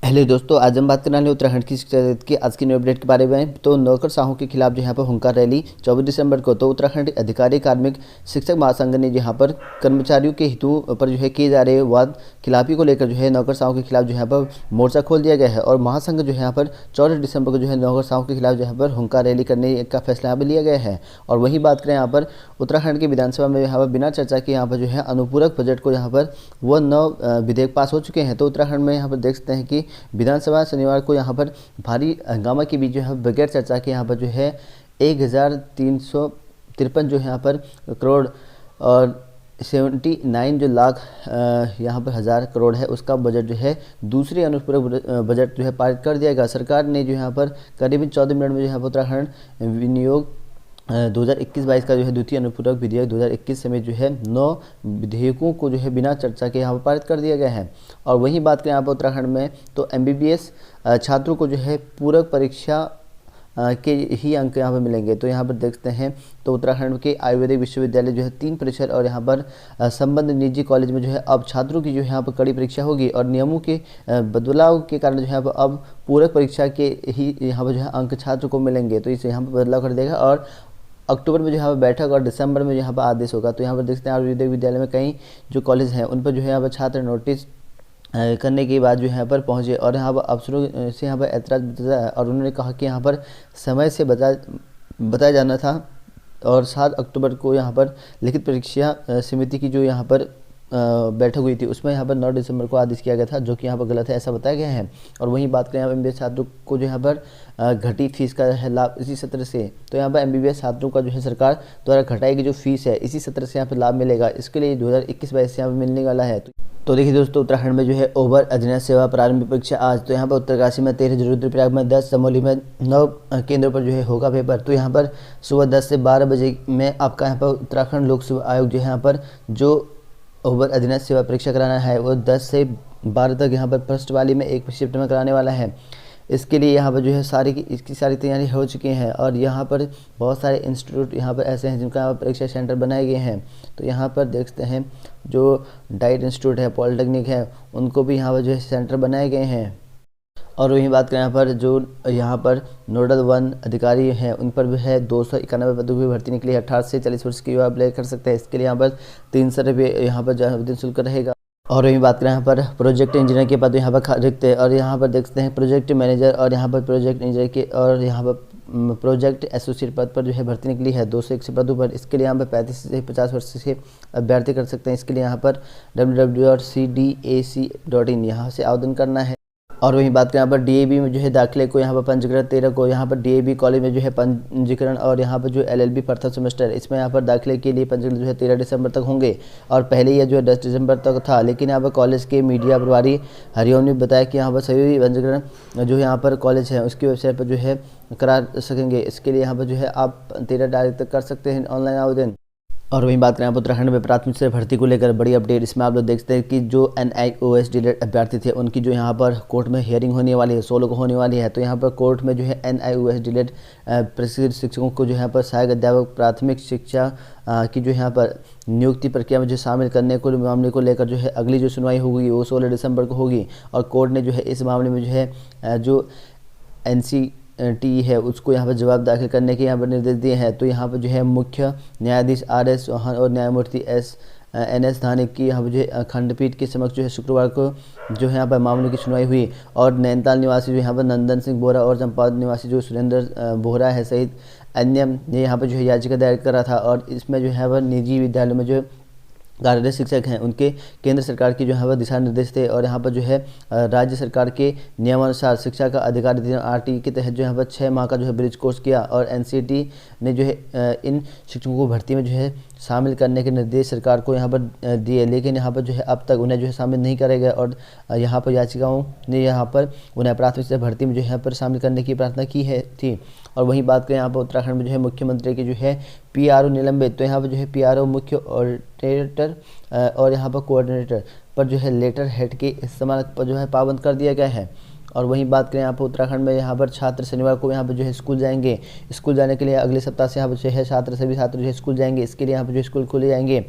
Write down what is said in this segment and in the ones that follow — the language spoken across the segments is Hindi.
हेलो दोस्तों, आज हम बात करने वाले उत्तराखंड की शिक्षा नीति की आज की न्यू अपडेट के बारे में। तो नौकरशाहों के खिलाफ जो यहाँ पर हुंकार रैली 24 दिसंबर को। तो उत्तराखंड अधिकारी कार्मिक शिक्षक महासंघ ने यहाँ पर कर्मचारियों के हितों पर जो है किए जा रहे वाद खिलाफी को लेकर जो है नौकरशाहों के खिलाफ जो यहाँ पर मोर्चा खोल दिया गया है। और महासंघ जो है यहाँ पर 24 दिसंबर को जो है नौकरशाहों के खिलाफ जो यहाँ पर हुंकार रैली करने का फैसला यहाँ पर लिया गया है। और वहीं बात करें यहाँ पर उत्तराखंड की विधानसभा में यहाँ पर बिना चर्चा के यहाँ पर जो है अनुपूरक बजट को यहाँ पर वो 9 विधेयक पास हो चुके हैं। तो उत्तराखंड में यहाँ पर देख सकते हैं कि विधानसभा शनिवार को यहाँ पर भारी हंगामा के बीच जो है बगैर चर्चा के यहाँ पर जो है 1353 जो है यहाँ पर करोड़ और 79 जो लाख यहाँ पर हज़ार करोड़ है उसका बजट जो है दूसरी अनुपूरक बजट जो है पारित कर दिया गया। सरकार ने जो यहाँ पर करीबन 14 मिनट में जो है उत्तराखंड विनियोग 2021-22 का जो है द्वितीय अनुपूरक विधेयक 2021 समेत जो है 9 विधेयकों को जो है बिना चर्चा के यहाँ पर पारित कर दिया गया है। और वहीं बात करें यहाँ पर उत्तराखंड में तो MBBS छात्रों को जो है पूरक परीक्षा के ही अंक यहाँ पर मिलेंगे। तो यहाँ पर देखते हैं तो उत्तराखंड के आयुर्वेदिक विश्वविद्यालय जो है 3% और यहाँ पर संबद्ध निजी कॉलेज में जो है अब छात्रों की जो है यहाँ पर कड़ी परीक्षा होगी। और नियमों के बदलाव के कारण जो है अब पूरक परीक्षा के ही यहाँ पर जो है अंक छात्र को मिलेंगे। तो इसे यहाँ पर बदलाव कर देगा और अक्टूबर में जो यहाँ पर बैठक और दिसंबर में यहाँ पर आदेश होगा। तो यहाँ पर देखते हैं आयुर्वेदिक विद्यालय में कई जो कॉलेज हैं उन पर जो है यहाँ पर छात्र नोटिस करने के बाद जो यहाँ पर पहुँचे और यहाँ पर अफसरों से यहाँ पर ऐतराज़ बताया और उन्होंने कहा कि यहाँ पर समय से बताया जाना था। और 7 अक्टूबर को यहाँ पर लिखित परीक्षा समिति की जो यहाँ पर बैठक हुई थी उसमें यहाँ पर 9 दिसंबर को आदेश किया गया था, जो कि यहाँ पर गलत है ऐसा बताया गया है। और वहीं बात करें यहाँ पर MBBS छात्रों को जो यहाँ पर घटी फीस का है लाभ इसी सत्र से। तो यहाँ पर MBBS छात्रों का जो है सरकार द्वारा घटाई गई जो फीस है इसी सत्र से यहाँ पर लाभ मिलेगा। इसके लिए 2021-22 से यहाँ पर मिलने वाला है। तो देखिए दोस्तों, उत्तराखंड में जो है ओवर अधीनस्थ सेवा प्रारंभिक परीक्षा आज। तो यहाँ पर उत्तरकाशी में 13, रुद्रप्रयाग में 10, चमोली में 9 केंद्रों पर जो है होगा पेपर। तो यहाँ पर सुबह 10 से 12 बजे में आपका यहाँ पर उत्तराखंड लोक सेवा आयोग जो है यहाँ पर जो ओवर अधीनस्थ सेवा परीक्षा कराना है वो 10 से 12 तक यहाँ पर फर्स्ट वाली में 1 शिफ्ट में कराने वाला है। इसके लिए यहाँ पर जो है इसकी सारी तैयारी हो चुकी हैं। और यहाँ पर बहुत सारे इंस्टीट्यूट यहाँ पर ऐसे हैं जिनका यहाँ पर परीक्षा सेंटर बनाए गए हैं। तो यहाँ पर देखते हैं जो डाइट इंस्टीट्यूट है, पॉलिटेक्निक है, उनको भी यहाँ पर जो है सेंटर बनाए गए हैं। और वहीं बात करें यहाँ पर जो यहाँ पर नोडल 1 अधिकारी हैं उन पर भी है 291 पदों की भर्ती निकली है। 18 से 40 वर्ष की युवा अप्लाई कर सकते हैं। इसके लिए यहाँ पर 300 रुपये यहाँ पर आवेदन शुल्क रहेगा। और वहीं बात करें यहाँ पर प्रोजेक्ट इंजीनियर के पद यहाँ पर रिक्त है। और यहाँ पर देखते हैं प्रोजेक्ट मैनेजर और यहाँ पर प्रोजेक्ट इंजीनियर के और यहाँ पर प्रोजेक्ट एसोसिएट पद पर जो है भर्ती निकली है 201 पदों पर। इसके लिए यहाँ पर 35 से 50 वर्ष से अभ्यर्थी कर सकते हैं। इसके लिए यहाँ पर www.cdac.in यहाँ से आवेदन करना है। और वहीं बात करें यहाँ पर DAB में जो है दाखिले को यहाँ पर पंजीकरण 13 को यहाँ पर DAB कॉलेज में जो है पंजीकरण और यहाँ पर जो LLB प्रथम सेमेस्टर इसमें यहाँ पर दाखिले के लिए पंजीकरण जो है 13 दिसंबर तक होंगे। और पहले यह जो है 10 दिसंबर तक था, लेकिन यहाँ पर कॉलेज के मीडिया प्रभारी हरिओम ने बताया कि यहाँ पर सभी पंजीकरण जो यहाँ पर कॉलेज है उसकी वेबसाइट पर जो है करा सकेंगे। इसके लिए यहाँ पर जो है आप 13 तारीख तक कर सकते हैं ऑनलाइन आवेदन। और वहीं बात करें आप उत्तराखंड में प्राथमिक से भर्ती को लेकर बड़ी अपडेट। इसमें आप लोग देखते हैं कि जो NIOS डिलेट अभ्यर्थी थे उनकी जो यहाँ पर कोर्ट में हियरिंग होने वाली है 16 को होने वाली है। तो यहाँ पर कोर्ट में जो है NIOS डिलेट प्रशिक्षित शिक्षकों को जो यहाँ पर सहायक अध्यापक प्राथमिक शिक्षा की जो यहाँ पर नियुक्ति प्रक्रिया में जो शामिल करने को मामले को लेकर जो है अगली जो सुनवाई होगी वो 16 दिसंबर को होगी। और कोर्ट ने जो है इस मामले में जो है जो NCT है उसको यहाँ पर जवाब दाखिल करने के यहाँ पर निर्देश दिए हैं। तो यहाँ पर जो है मुख्य न्यायाधीश RS चौहान और न्यायमूर्ति NS धानिक की यहाँ पर जो है खंडपीठ के समक्ष जो है शुक्रवार को जो है यहाँ पर मामले की सुनवाई हुई। और नैनीताल निवासी जो यहाँ पर नंदन सिंह बोहरा और चंपावत निवासी जो सुरेंद्र बोहरा है सहित अन्य ने यहाँ पर जो है याचिका दायर करा था। और इसमें जो है वह निजी विद्यालयों में जो कार्यरत शिक्षक हैं उनके केंद्र सरकार की जो है वह दिशा निर्देश थे। और यहाँ पर जो है राज्य सरकार के नियमानुसार शिक्षा का अधिकार अधिनियम RT के तहत जो यहाँ पर 6 माह का जो है ब्रिज कोर्स किया। और NCT ने जो है इन शिक्षकों को भर्ती में जो है शामिल करने के निर्देश सरकार को यहाँ पर दिए, लेकिन यहाँ पर जो है अब तक उन्हें जो है शामिल नहीं करा गया। और यहाँ पर याचिकाओं ने यहाँ पर उन्हें प्राथमिक से भर्ती में जो है यहाँ पर शामिल करने की प्रार्थना की है थी। और वहीं बात करें यहाँ पर उत्तराखंड में जो है मुख्यमंत्री की जो है PRO निलंबित। तो यहाँ पर जो है PRO मुख्य ऑडिटर और यहाँ पर कोऑर्डिनेटर पर जो है लेटर हेड के इस्तेमाल पर जो है पाबंद कर दिया गया है। और वहीं बात करें यहाँ पर उत्तराखंड में यहाँ पर छात्र शनिवार को यहाँ पर जो है स्कूल जाएंगे। स्कूल जाने के लिए अगले सप्ताह से यहाँ पर जो है सभी छात्र जो है स्कूल जाएंगे। इसके लिए यहाँ पर जो स्कूल खोले जाएंगे।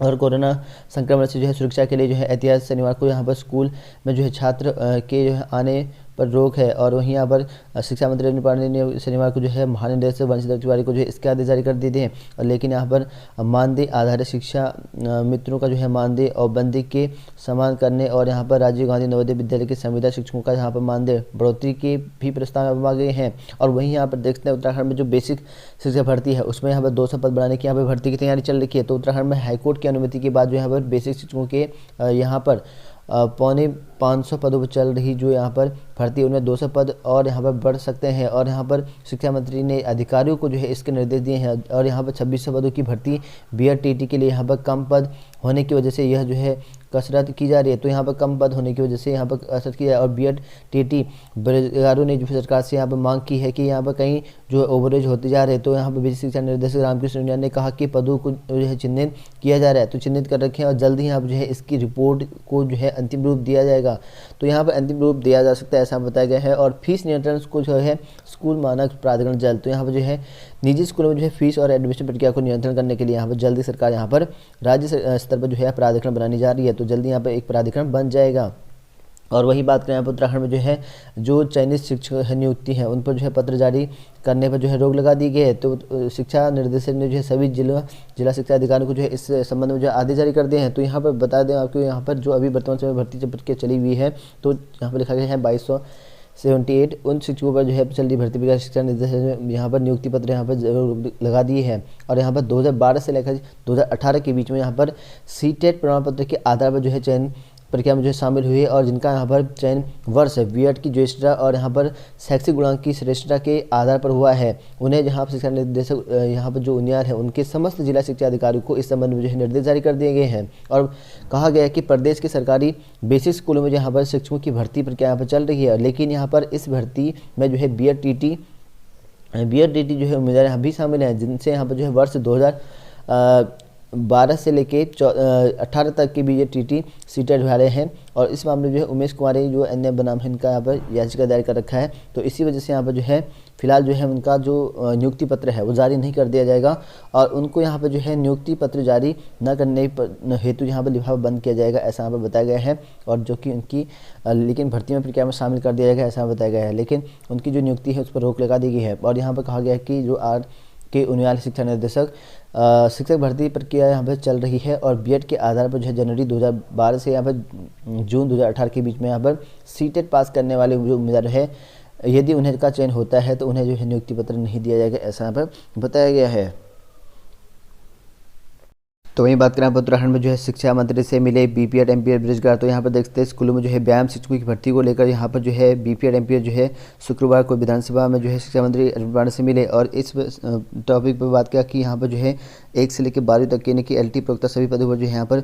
और कोरोना संक्रमण से जो है सुरक्षा के लिए जो है एहतियात शनिवार को यहाँ पर स्कूल में जो है छात्र के जो है आने पर रोक है। और वहीं यहाँ पर शिक्षा मंत्री रजनी पांडेय ने शनिवार को जो है महानिदेशक वंशीधर तिवारी को जो है इसके आदेश जारी कर दिए थे। और लेकिन यहाँ पर मानदेय आधारित शिक्षा मित्रों का जो है मानदेय और बंदी के समान करने और यहाँ पर राजीव गांधी नवोदय विद्यालय के संविदा शिक्षकों का यहाँ पर मानदेय बढ़ोतरी के भी प्रस्ताव आ गए हैं। और वहीं यहाँ पर देखते हैं उत्तराखंड में जो बेसिक शिक्षा भर्ती है उसमें यहाँ पर 200 पद बढ़ाने की यहाँ पर भर्ती की तैयारी चल रही है। तो उत्तराखंड में हाईकोर्ट की अनुमति के बाद जो यहाँ पर बेसिक शिक्षकों के यहाँ पर 550 पदों पर चल रही जो यहाँ पर भर्ती उनमें 200 पद और यहाँ पर बढ़ सकते हैं। और यहाँ पर शिक्षा मंत्री ने अधिकारियों को जो है इसके निर्देश दिए हैं। और यहाँ पर 2600 पदों की भर्ती बीएड टीटी के लिए यहाँ पर कम पद होने की वजह से यह जो है कसरत की जा रही है। तो यहाँ पर कम पद होने की वजह से यहाँ पर कसरत की जाए। और बीएड टीटी बेरोजगारों ने जो सरकार से यहाँ पर मांग की है कि यहाँ पर कहीं जो ओवरेज होते जा रहे हैं। तो यहाँ पर बेसिक शिक्षा निर्देशक रामकृष्ण उनियाल ने कहा कि पदों को जो है चिन्हित किया जा रहा है, तो चिन्हित कर रखें और जल्द ही यहाँ पर जो है इसकी रिपोर्ट को जो है अंतिम रूप दिया जाएगा। तो यहाँ पर अंतिम रूप दिया जा सकता है ऐसा बताया गया है। और फीस नियंत्रण को जो है स्कूल मानक प्राधिकरण जल्द, तो यहाँ पर जो है निजी स्कूलों में जो है फीस और एडमिशन प्रक्रिया को नियंत्रण करने के लिए यहाँ पर जल्दी सरकार यहाँ पर राज्य स्तर पर जो है प्राधिकरण बनाने जा रही है। तो जल्दी यहाँ पर एक प्राधिकरण बन जाएगा। और वही बात करें यहाँ पर उत्तराखंड में जो है जो चयनित शिक्षक नियुक्ति है उन पर जो है पत्र जारी करने पर जो है रोक लगा दी गई है। तो शिक्षा निर्देशक ने जो है सभी जिला शिक्षा अधिकारियों को जो है इस संबंध में जो आदेश जारी कर दिए हैं। तो यहाँ पर बता दें आपको यहाँ पर जो अभी वर्तमान समय भर्ती प्रक्रिया चली हुई है तो यहाँ पर लिखा गया है 2278 उन शिक्षकों पर जो है चल रही भर्ती प्रक्रिया शिक्षा निर्देशक ने यहाँ पर नियुक्ति पत्र यहाँ पर लगा दिए हैं। और यहाँ पर 2012 से लेकर 2018 के बीच में यहाँ पर सीटेट प्रमाण पत्र के आधार पर जो है चयन प्रक्रिया में जो शामिल हुए और जिनका यहाँ पर चयन वर्ष बीएड की ज्येष्ठता और यहाँ पर शैक्षिक गुणांक की श्रेष्ठता के आधार पर हुआ है, उन्हें जहाँ पर शिक्षा निर्देशक यहाँ पर जो उनियाल है उनके समस्त जिला शिक्षा अधिकारियों को इस संबंध में जो है निर्देश जारी कर दिए गए हैं। और कहा गया है कि प्रदेश के सरकारी बेसिक स्कूलों में यहाँ पर शिक्षकों की भर्ती प्रक्रिया यहाँ पर चल रही है, लेकिन यहाँ पर इस भर्ती में जो है बीएड टीटी जो है उम्मीदवार यहाँ भी शामिल हैं, जिनसे यहाँ पर जो है वर्ष 2012 से लेके 18 तक के भी ये टीटी सीटेट वाले हैं। और इस मामले में जो है उमेश कुमारी जो अन्य बनाम है इनका यहाँ पर याचिका दायर कर रखा है। तो इसी वजह से यहाँ पर जो है फिलहाल जो है उनका जो नियुक्ति पत्र है वो जारी नहीं कर दिया जाएगा और उनको यहाँ पर जो है नियुक्ति पत्र जारी न करने हेतु यहाँ पर लिफाफा बंद किया जाएगा, ऐसा यहाँ पर बताया गया है। और जो कि उनकी लेकिन भर्ती में प्रक्रिया में शामिल कर दिया जाएगा, ऐसा बताया गया है। लेकिन उनकी जो नियुक्ति है उस पर रोक लगा दी गई है। और यहाँ पर कहा गया है कि जो के उनियाल शिक्षा निर्देशक शिक्षक भर्ती प्रक्रिया यहाँ पर चल रही है और बीएड के आधार पर जो है जनवरी 2012 से यहाँ पर जून 2018 के बीच में यहाँ पर सीटेट पास करने वाले जो उम्मीदवार है यदि उन्हें का चयन होता है तो उन्हें जो है नियुक्ति पत्र नहीं दिया जाएगा, ऐसा यहाँ पर बताया गया है। तो वहीं बात करें उत्तराखंड में जो है शिक्षा मंत्री से मिले बीपीएड एमपीएड बेरोजगार। तो यहाँ पर देखते हैं स्कूलों में जो है व्यायाम शिक्षकों की भर्ती को लेकर यहाँ पर जो है बीपीएड एमपीएड जो है शुक्रवार को विधानसभा में जो है शिक्षा मंत्री रजनी पांडेय से मिले और इस टॉपिक पर बात किया कि यहाँ पर जो है 1 से लेकर 12वीं तक यानी कि एलटी प्रवक्ता सभी पदों पर जो है यहाँ पर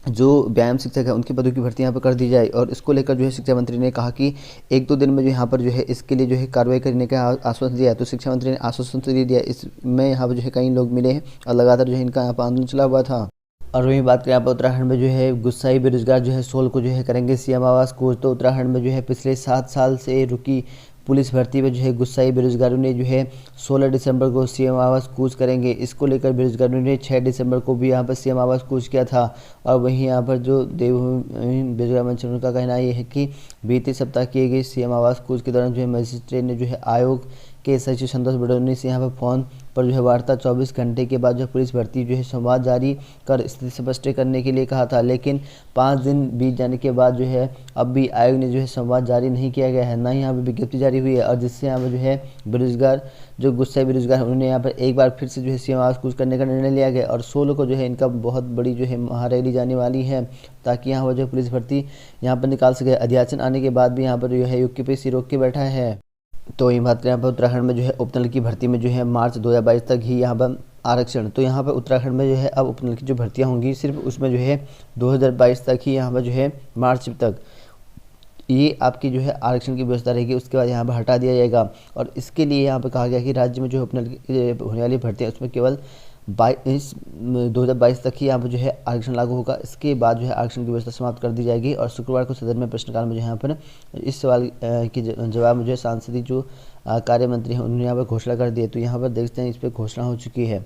जो व्यायाम शिक्षक है उनकी पदों की भर्ती यहाँ पर कर दी जाए। और इसको लेकर जो है शिक्षा मंत्री ने कहा कि 1-2 दिन में जो यहाँ पर जो है इसके लिए जो है कार्रवाई करने का आश्वासन दिया है। तो शिक्षा मंत्री ने आश्वासन तो दे दिया, इसमें यहाँ पर जो है कई लोग मिले हैं और लगातार जो है इनका यहाँ पर आंदोलन चला हुआ था। और वहीं बात करें यहाँ पर उत्तराखंड में जो है गुस्साई बेरोजगार जो है 16 को जो है करेंगे सीएम आवास कोच। तो उत्तराखंड में जो है पिछले 7 साल से रुकी पुलिस भर्ती में जो है गुस्साई बेरोजगारों ने जो है 16 दिसंबर को सीएम आवास कूच करेंगे। इसको लेकर बेरोजगारों ने 6 दिसंबर को भी यहाँ पर सीएम आवास कूच किया था। और वहीं यहाँ पर जो देवभूमि बेरोजगार मंच का कहना यह है कि बीते सप्ताह किए गए सीएम आवास कूच के दौरान जो है मजिस्ट्रेट ने जो है आयोग के सचिव संतोष बडोनी से यहाँ पर फ़ोन पर जो है वार्ता 24 घंटे के बाद जो पुलिस भर्ती जो है संवाद जारी कर स्थिति स्पष्ट करने के लिए कहा था। लेकिन 5 दिन बीत जाने के बाद जो है अब भी आयोग ने जो है संवाद जारी नहीं किया गया है, ना ही यहाँ पर विज्ञप्ति जारी हुई है। और जिससे यहाँ पर जो है बेरोजगार जो गुस्साई बेरोजगार उन्होंने यहाँ पर एक बार फिर से जो है सीएम आवास कूच करने का निर्णय लिया गया। और 16 को जो है इनका बहुत बड़ी जो है महारैली जाने वाली है ताकि यहाँ पर जो पुलिस भर्ती यहाँ पर निकाल सके। अध्यासन आने के बाद भी यहाँ पर जो है यूपीएससी रोक के बैठा है। तो ये बात करें यहाँ पर उत्तराखंड में जो है उपनल की भर्ती में जो है मार्च 2022 तक ही यहाँ पर आरक्षण। तो यहाँ पर उत्तराखंड में जो है अब उपनल की जो भर्तियाँ होंगी सिर्फ उसमें जो है 2022 तक ही यहाँ पर जो है मार्च तक ये आपकी जो है आरक्षण की व्यवस्था रहेगी, उसके बाद यहाँ पर हटा दिया जाएगा। और इसके लिए यहाँ पर कहा गया कि राज्य में जो उपनल होने वाली भर्तियाँ उसमें केवल 2022 तक ही यहाँ पर जो है आरक्षण लागू होगा। इसके बाद जो है आरक्षण की व्यवस्था समाप्त कर दी जाएगी। और शुक्रवार को सदन में प्रश्नकाल में जो यहाँ पर इस सवाल की जवाब में जो है सांसदीय जो कार्य मंत्री हैं उन्होंने यहाँ पर घोषणा कर दी है। तो यहाँ पर देखते हैं इस पर घोषणा हो चुकी है।